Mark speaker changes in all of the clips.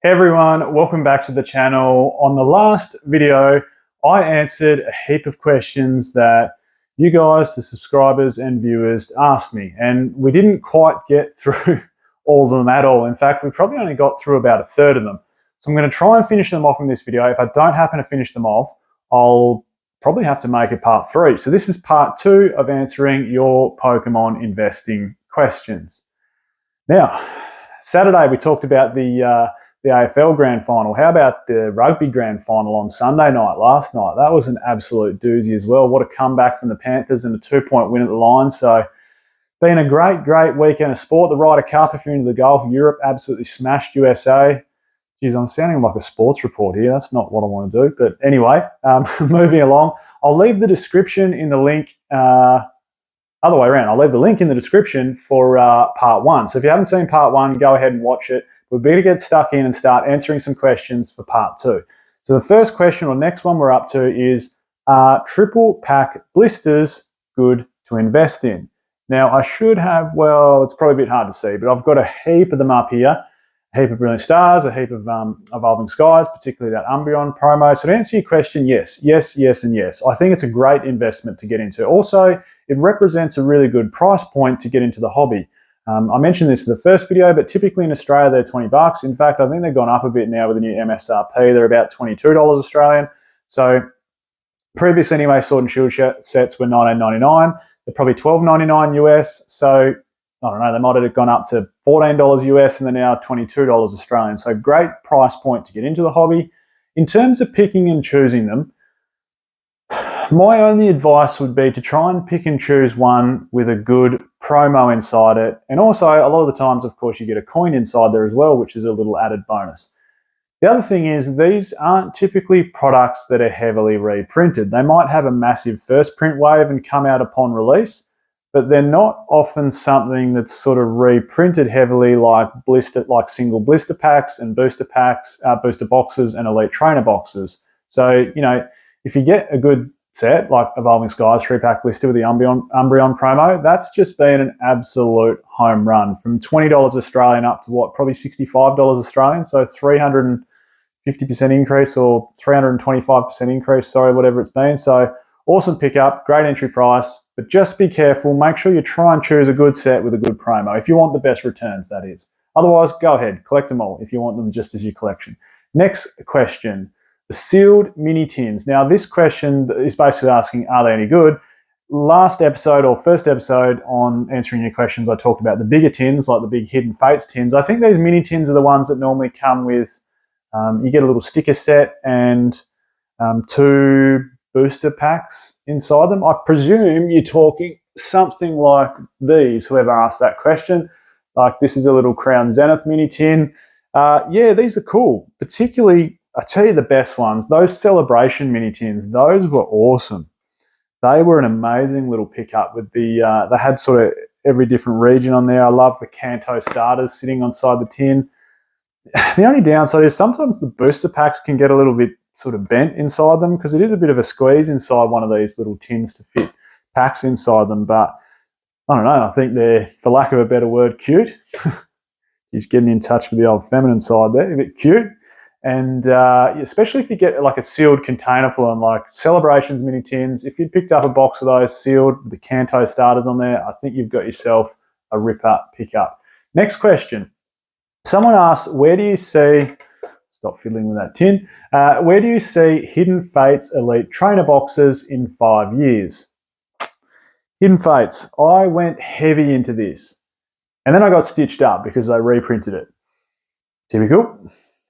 Speaker 1: Hey everyone, welcome back to the channel. On the last video, I answered a heap of questions that you guys, the subscribers and viewers, asked me, and we didn't quite get through all of them at all. In fact, we probably only got through about a third of them. So I'm going to try and finish them off in this video. If I don't happen to finish them off, I'll probably have to make it part 3. So this is part 2 of answering your Pokemon investing questions. Now, Saturday we talked about the AFL Grand Final. How about the Rugby Grand Final on Sunday night, last night? That was an absolute doozy as well. What a comeback from the Panthers and a 2-point win at the line. So, been a great weekend of sport. The Ryder Cup, if you're into the golf, Europe absolutely smashed USA. Geez, I'm sounding like a sports report here. That's not what I want to do. But anyway, moving along. I'll leave the description in the link, other way around. I'll leave the link in the description for part 1. So if you haven't seen part 1, go ahead and watch it. We'll better get stuck in and start answering some questions for part 2. So the first question or next one we're up to is, are triple pack blisters good to invest in? Now I should have, well, it's probably a bit hard to see, but I've got a heap of them up here. A heap of Brilliant Stars, a heap of Evolving Skies, particularly that Umbreon promo. So to answer your question, yes, and yes. I think it's a great investment to get into. Also, it represents a really good price point to get into the hobby. I mentioned this in the first video, but typically in Australia they're $20. In fact, I think they've gone up a bit now with the new MSRP. They're about $22 Australian. So previously anyway, Sword and Shield sets were $19.99. They're probably $12.99 US. So I don't know, they might have gone up to $14 US and they're now $22 Australian. So great price point to get into the hobby. In terms of picking and choosing them, my only advice would be to try and pick and choose one with a good promo inside it. And also, a lot of the times, of course, you get a coin inside there as well, which is a little added bonus. The other thing is these aren't typically products that are heavily reprinted. They might have a massive first print wave and come out upon release, but they're not often something that's sort of reprinted heavily like single blister packs and booster packs, booster boxes and elite trainer boxes. So, you know, if you get a good set like Evolving Skies 3-pack blister with the Umbreon promo, that's just been an absolute home run from $20 Australian up to what, probably $65 Australian. So 350% increase or 325% increase, sorry, whatever it's been. So awesome pickup, great entry price, but just be careful. Make sure you try and choose a good set with a good promo if you want the best returns, that is. Otherwise, go ahead, collect them all if you want them just as your collection. Next question. The sealed mini tins. Now, this question is basically asking, are they any good? Last episode or first episode on answering your questions, I talked about the bigger tins, like the big Hidden Fates tins. I think these mini tins are the ones that normally come with, you get a little sticker set and 2 booster packs inside them. I presume you're talking something like these, whoever asked that question. Like this is a little Crown Zenith mini tin. Yeah, these are cool, particularly, I tell you the best ones, those Celebration mini tins, those were awesome. They were an amazing little pickup with the, they had sort of every different region on there. I love the Kanto starters sitting inside the tin. The only downside is sometimes the booster packs can get a little bit sort of bent inside them because it is a bit of a squeeze inside one of these little tins to fit packs inside them. But I don't know, I think they're, for lack of a better word, cute. He's getting in touch with the old feminine side there, a bit cute. And especially if you get like a sealed container full of like Celebrations mini tins, if you picked up a box of those sealed with the Kanto starters on there, I think you've got yourself a ripper pickup. Next question. Someone asked, where do you see, stop fiddling with that tin, where do you see Hidden Fates Elite Trainer boxes in 5 years? Hidden Fates, I went heavy into this. And then I got stitched up because they reprinted it. Typical.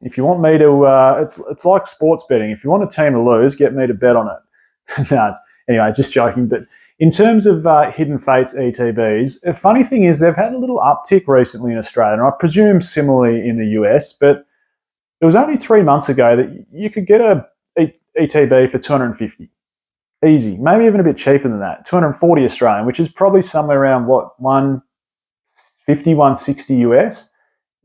Speaker 1: If you want me to, it's like sports betting. If you want a team to lose, get me to bet on it. No, anyway, just joking. But in terms of Hidden Fates ETBs, the funny thing is they've had a little uptick recently in Australia, and I presume similarly in the US, but it was only 3 months ago that you could get a ETB for $250. Easy. Maybe even a bit cheaper than that, $240 Australian, which is probably somewhere around, what, $150, $160 US.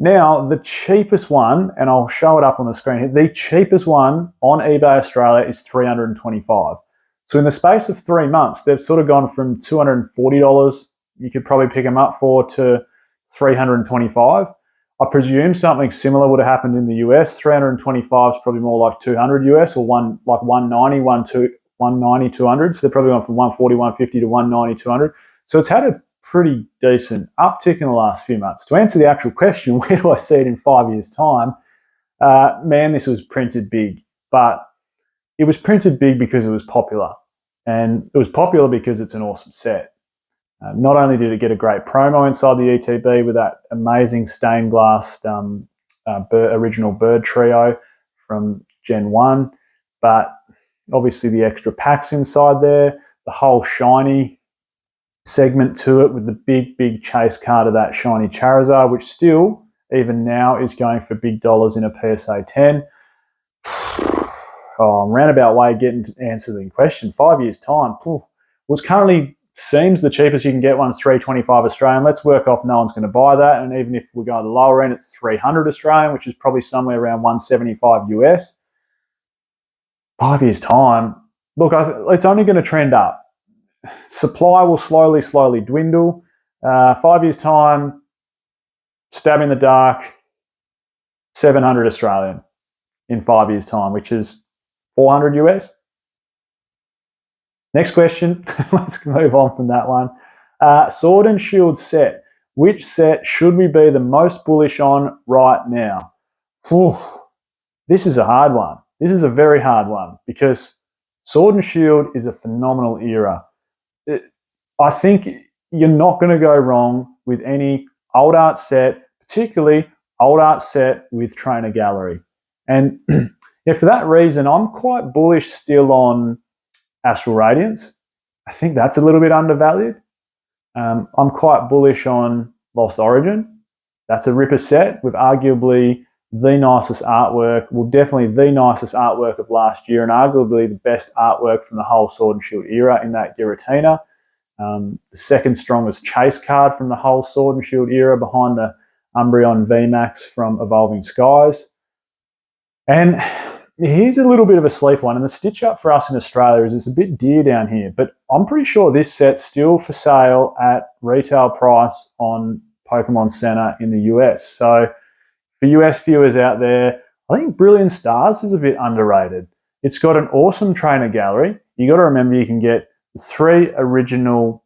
Speaker 1: Now, the cheapest one, and I'll show it up on the screen here, the cheapest one on eBay Australia is $325. So in the space of 3 months, they've sort of gone from $240 you could probably pick them up for to $325. I presume something similar would have happened in the US. 325 is probably more like 200 US, or 190, 190, 200. So they're probably gone from 140, 150 to 190, 200. So it's had a pretty decent uptick in the last few months. To answer the actual question, where do I see it in 5 years' time? Man, this was printed big, but it was printed big because it was popular. And it was popular because it's an awesome set. Not only did it get a great promo inside the ETB with that amazing stained glass original bird trio from Gen 1, but obviously the extra packs inside there, the whole shiny segment to it with the big chase card of that shiny Charizard, which still, even now, is going for big dollars in a PSA 10. Oh, I'm roundabout way getting to answer the question. 5 years' time, was currently seems the cheapest you can get one's $325 Australian. Let's work off no one's going to buy that, and even if we go to the lower end, it's $300 Australian, which is probably somewhere around $175 US. 5 years' time, look, it's only going to trend up. Supply will slowly dwindle. 5 years' time, stab in the dark, 700 Australian in 5 years' time, which is 400 US. Next question. Let's move on from that one. Sword and Shield set. Which set should we be the most bullish on right now? Whew. This is a hard one. This is a very hard one because Sword and Shield is a phenomenal era. I think you're not going to go wrong with any old art set, particularly old art set with trainer gallery. And for that reason, I'm quite bullish still on Astral Radiance. I think that's a little bit undervalued. I'm quite bullish on Lost Origin. That's a ripper set with arguably the nicest artwork, well, definitely the nicest artwork of last year, and arguably the best artwork from the whole Sword and Shield era in that Giratina. The second strongest chase card from the whole Sword and Shield era, behind the Umbreon VMAX from Evolving Skies. And here's a little bit of a sleep one, and the stitch up for us in Australia is it's a bit dear down here, but I'm pretty sure this set's still for sale at retail price on Pokemon Center in the US. So for US viewers out there, I think Brilliant Stars is a bit underrated. It's got an awesome trainer gallery. You got to remember you can get 3 original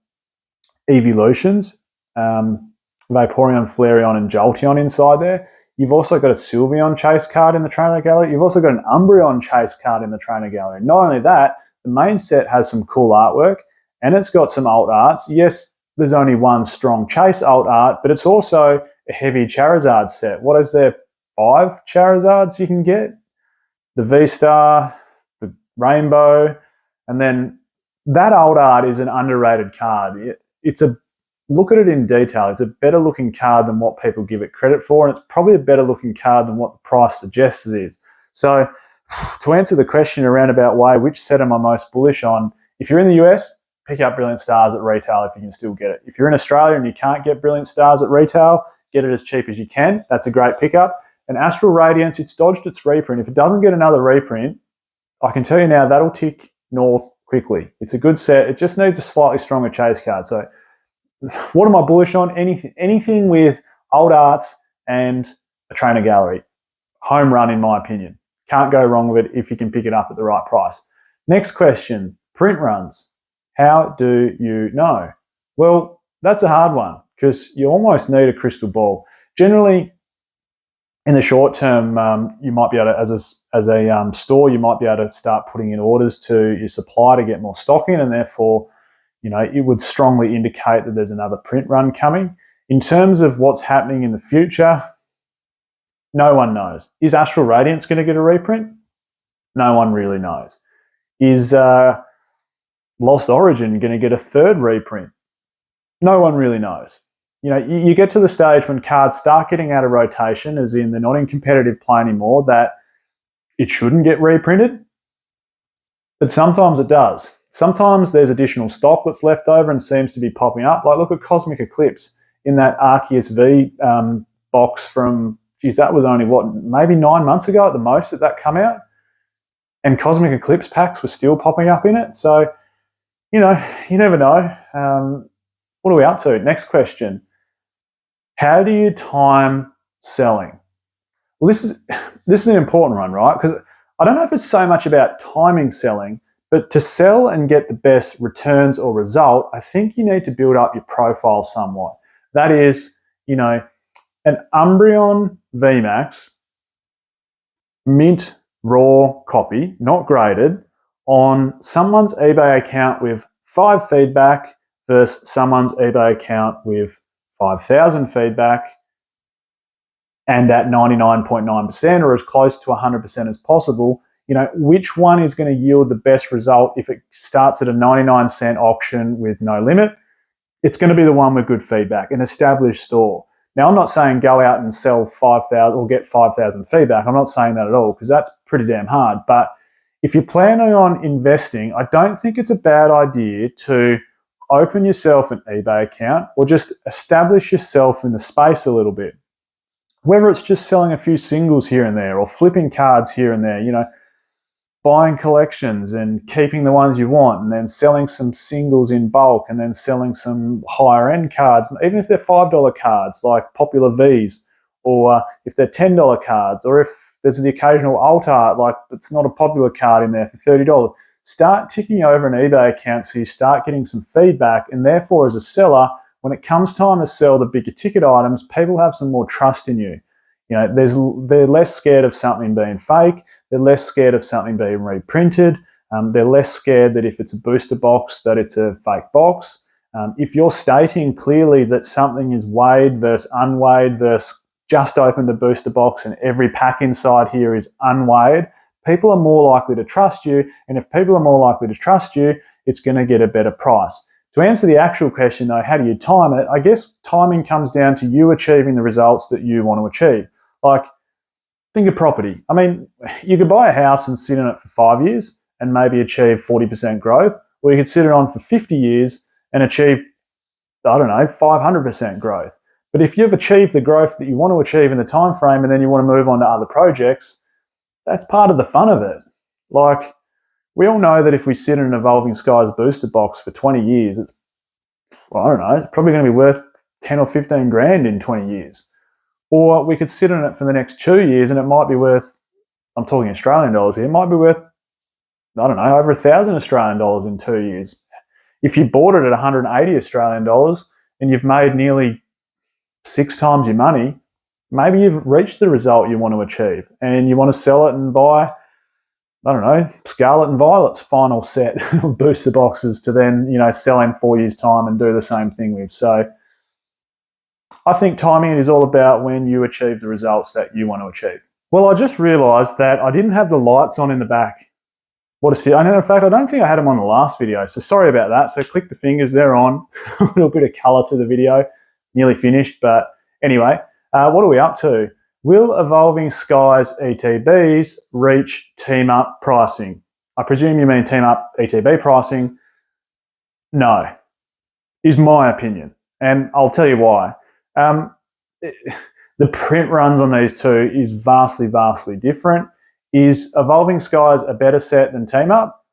Speaker 1: evolutions, Vaporeon, Flareon, and Jolteon inside there. You've also got a Sylveon chase card in the trainer gallery. You've also got an Umbreon chase card in the trainer gallery. Not only that, the main set has some cool artwork, and it's got some alt arts. Yes, there's only one strong chase alt art, but it's also a heavy Charizard set. What is there? 5 Charizards you can get? The V-Star, the Rainbow, and then that alt art is an underrated card. Look at it in detail. It's a better looking card than what people give it credit for, and it's probably a better looking card than what the price suggests it is. So to answer the question around about way, which set am I most bullish on? If you're in the US, pick up Brilliant Stars at retail if you can still get it. If you're in Australia and you can't get Brilliant Stars at retail, get it as cheap as you can. That's a great pickup. And Astral Radiance, it's dodged its reprint. If it doesn't get another reprint, I can tell you now that'll tick north quickly. It's a good set. It just needs a slightly stronger chase card. So what am I bullish on? Anything with old arts and a trainer gallery. Home run, in my opinion. Can't go wrong with it if you can pick it up at the right price. Next question, print runs. How do you know? Well, that's a hard one because you almost need a crystal ball. Generally, in the short term, you might be able to, as a store, you might be able to start putting in orders to your supplier to get more stock in, and therefore, it would strongly indicate that there's another print run coming. In terms of what's happening in the future, no one knows. Is Astral Radiance going to get a reprint? No one really knows. Is Lost Origin going to get a 3rd reprint? No one really knows. You get to the stage when cards start getting out of rotation, as in they're not in competitive play anymore, that it shouldn't get reprinted. But sometimes it does. Sometimes there's additional stock that's left over and seems to be popping up. Like, look at Cosmic Eclipse in that Arceus V box from, that was only, maybe 9 months ago at the most that come out? And Cosmic Eclipse packs were still popping up in it. So, you never know. What are we up to? Next question. How do you time selling. Well, this is an important one, right? Because I don't know if it's so much about timing selling, but to sell and get the best returns or result, I think you need to build up your profile somewhat. That is, you know, an Umbreon VMAX, mint raw copy, not graded, on someone's eBay account with 5 feedback versus someone's eBay account with 5,000 feedback, and at 99.9% or as close to 100% as possible, you know, which one is going to yield the best result if it starts at a 99-cent auction with no limit? It's going to be the one with good feedback, an established store. Now, I'm not saying go out and sell 5,000 or get 5,000 feedback. I'm not saying that at all, because that's pretty damn hard. But if you're planning on investing, I don't think it's a bad idea to open yourself an eBay account or just establish yourself in the space a little bit. Whether it's just selling a few singles here and there or flipping cards here and there, you know, buying collections and keeping the ones you want and then selling some singles in bulk and then selling some higher end cards, even if they're $5 cards like Popular Vs, or if they're $10 cards, or if there's the occasional alt art, like it's not a popular card in there for $30. Start ticking over an eBay account so you start getting some feedback, and therefore as a seller, when it comes time to sell the bigger ticket items, people have some more trust in you. You know, they're less scared of something being fake. They're less scared of something being reprinted. They're less scared that if it's a booster box, that it's a fake box. If you're stating clearly that something is weighed versus unweighed versus just opened a booster box and every pack inside here is unweighed, people are more likely to trust you. And if people are more likely to trust you, it's going to get a better price. To answer the actual question though, how do you time it? I guess timing comes down to you achieving the results that you want to achieve. Like, think of property. I mean, you could buy a house and sit in it for 5 years and maybe achieve 40% growth, or you could sit it on for 50 years and achieve, I don't know, 500% growth. But if you've achieved the growth that you want to achieve in the time frame and then you want to move on to other projects, that's part of the fun of it. Like, we all know that if we sit in an Evolving Skies booster box for 20 years, it's, well, I don't know, it's probably going to be worth 10 or 15 grand in 20 years. Or we could sit in it for the next 2 years and it might be worth, I'm talking Australian dollars here, it might be worth, I don't know, over 1,000 Australian dollars in 2 years. If you bought it at 180 Australian dollars and you've made nearly 6 times your money, maybe you've reached the result you want to achieve and you want to sell it and buy, I don't know, Scarlet and Violet's final set of booster boxes to then, you know, sell in 4 years' time and do the same thing with. So I think timing is all about when you achieve the results that you want to achieve. Well, I just realised that I didn't have the lights on in the back. What a shit. In fact, I don't think I had them on the last video, so sorry about that. So click the fingers, they're on. A little bit of colour to the video. Nearly finished, but anyway, what are we up to? Will Evolving Skies ETBs reach team up pricing? I presume you mean team up ETB pricing. No, is my opinion, and I'll tell you why. The print runs on these two is vastly, vastly different. Is Evolving Skies a better set than Team Up?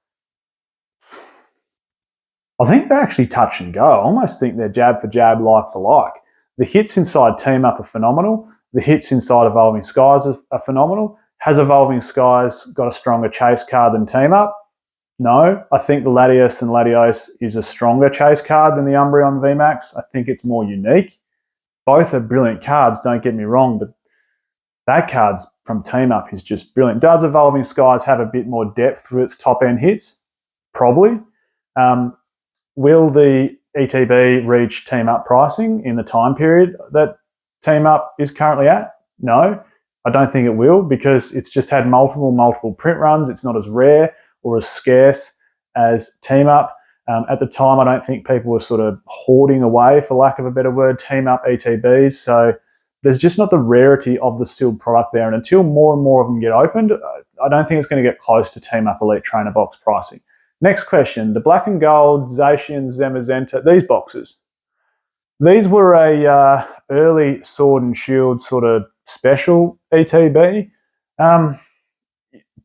Speaker 1: I think they're actually touch and go. I almost think they're jab for jab, like for like. The hits inside Team Up are phenomenal. The hits inside Evolving Skies are phenomenal. Has Evolving Skies got a stronger chase card than Team Up? No. I think the Latios and Latios is a stronger chase card than the Umbreon VMAX. I think it's more unique. Both are brilliant cards, don't get me wrong, but that card's from Team Up is just brilliant. Does Evolving Skies have a bit more depth through its top-end hits? Probably. Will the ETB reach Team Up pricing in the time period that Team Up is currently at? No, I don't think it will, because it's just had multiple print runs. It's not as rare or as scarce as Team Up. At the time, I don't think people were sort of hoarding away, for lack of a better word, Team Up ETBs. So there's just not the rarity of the sealed product there. And until more and more of them get opened, I don't think it's going to get close to Team Up Elite Trainer Box pricing. Next question, the black and gold Zacian Zamazenta, these boxes. These were a early Sword and Shield sort of special ETB.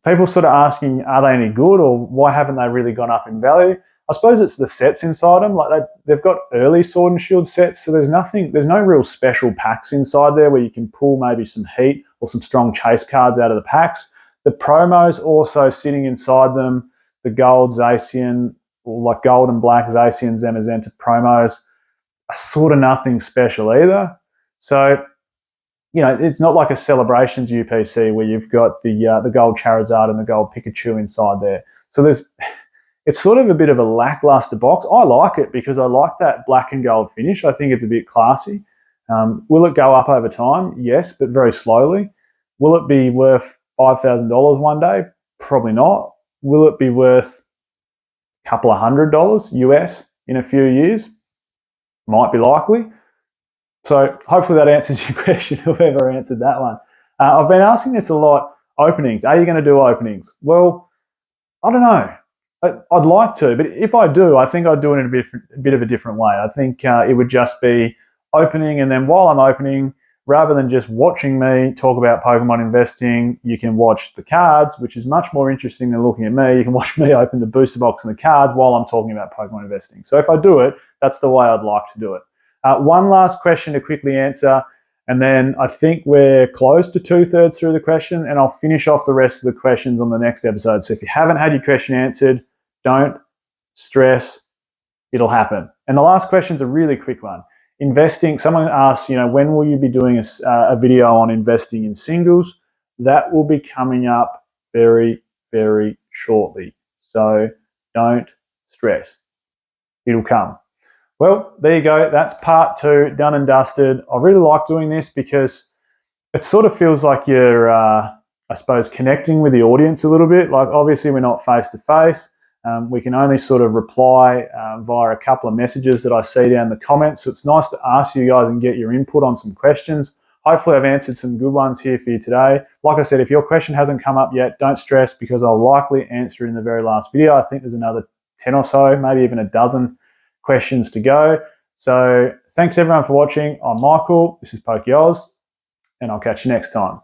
Speaker 1: People sort of asking, are they any good, or why haven't they really gone up in value? I suppose it's the sets inside them. Like they've got early Sword and Shield sets, so there's no real special packs inside there where you can pull maybe some heat or some strong chase cards out of the packs. The promos also sitting inside them, the gold Zacian, or like gold and black Zacian Zamazenta promos are sort of nothing special either. So, it's not like a Celebrations UPC where you've got the gold Charizard and the gold Pikachu inside there. So it's sort of a bit of a lackluster box. I like it because I like that black and gold finish. I think it's a bit classy. Will it go up over time? Yes, but very slowly. Will it be worth $5,000 one day? Probably not. Will it be worth a couple of $100 US in a few years? Might be likely. So hopefully that answers your question, whoever answered that one. I've been asking this a lot. Openings. Are you going to do openings? Well, I don't know. I'd like to, but if I do, I think I'd do it in a bit of a different way. I think it would just be opening, and then while I'm opening, rather than just watching me talk about Pokemon investing, you can watch the cards, which is much more interesting than looking at me. You can watch me open the booster box and the cards while I'm talking about Pokemon investing. So if I do it, that's the way I'd like to do it. One last question to quickly answer, and then I think we're close to 2/3 through the question, and I'll finish off the rest of the questions on the next episode. So if you haven't had your question answered, don't stress, it'll happen. And the last question is a really quick one. Investing, someone asks, when will you be doing a video on investing in singles? That will be coming up very, very shortly. So don't stress, it'll come. Well, there you go. That's part 2, done and dusted. I really like doing this because it sort of feels like you're, I suppose, connecting with the audience a little bit. Like, obviously, we're not face-to-face. We can only sort of reply via a couple of messages that I see down in the comments. So it's nice to ask you guys and get your input on some questions. Hopefully, I've answered some good ones here for you today. Like I said, if your question hasn't come up yet, don't stress because I'll likely answer it in the very last video. I think there's another 10 or so, maybe even a dozen questions to go. So thanks everyone for watching. I'm Michael, this is Pokey Oz, and I'll catch you next time.